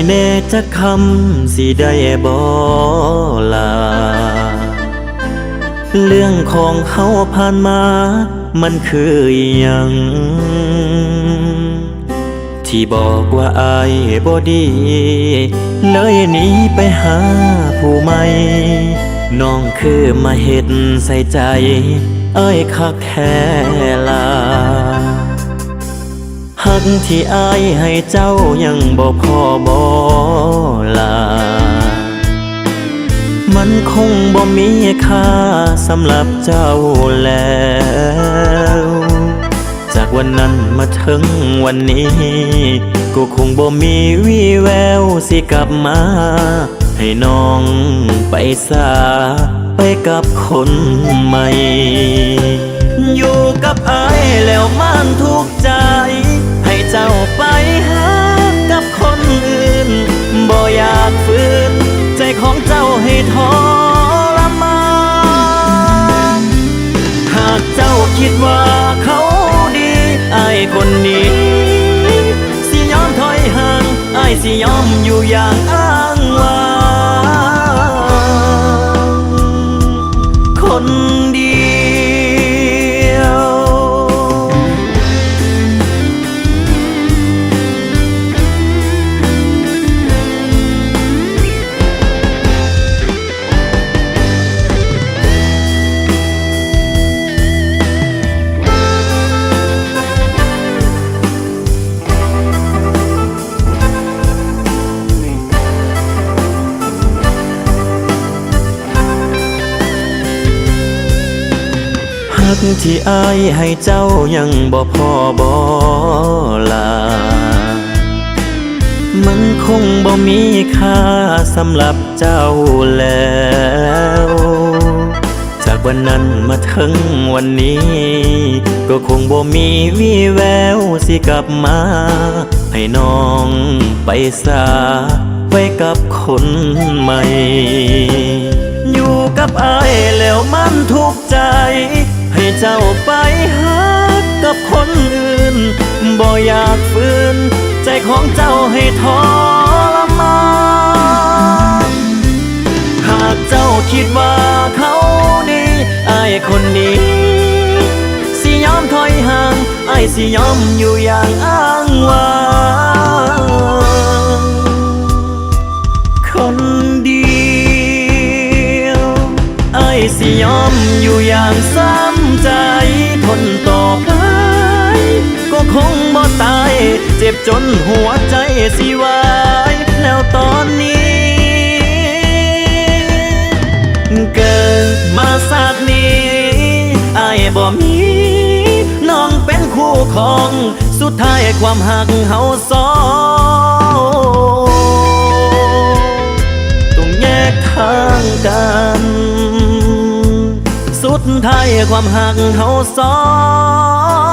แน่จะคำสิได้บ่ลาเรื่องของเขาผ่านมามันคือหยังที่บอกว่าอายบ่ดีเลยหนีไปหาผู้ใหม่น้องคือมาเฮ็ดใส่ใจเอ้ยคักแท้ลาหักที่อายให้เจ้ายังบ่พอบ่ลามันคงบ่มีค่าสำหรับเจ้าแล้วจากวันนั้นมาถึงวันนี้ก็คงบ่มีวี่แววสิกลับมาให้น้องไปสาไปกับคนใหม่อยู่กับอายแล้วมันทุกข์ใจให้เจ้าไปหากับคนอื่นบ่อยากฝืนใจของเจ้าให้ทรมานหากเจ้าคิดว่าเขาดีอายคนนี้สิยอมถอยห่างอายสิยอมอยู่อย่างอ้างว้างคนเดียว หักที่อายให้เจ้ายังบ่พอบ่ลามันคงบ่มีค่าสำหรับเจ้าแล้วจากวันนั้นมาถึงวันนี้ก็คงบ่มีวี่แววสิกลับมาให้น้องไปสาไปกับคนใหม่อยู่กับอายแล้วมันทุกข์ใจให้เจ้าไปหากับคนอื่นบ่อยากฝืนใจของเจ้าให้ทรมานหากเจ้าคิดว่าเขาดีอายคนนี้สิยอมถอยห่างอายสิยอมอยู่อย่างอ้างว้างคนเดียวอายสิยอมอยู่อย่างซ้ำใจทนต่อไปก็คงบ่ตายเจ็บจนหัวใจสิวายแล้วตอนนี้เกิดมาศาสตร์นี้อายบ่มีน้องเป็นคู่ของสุดท้ายความหักเฮาสองต้องแยกทางกันสุดท้ายความหักเฮาสอง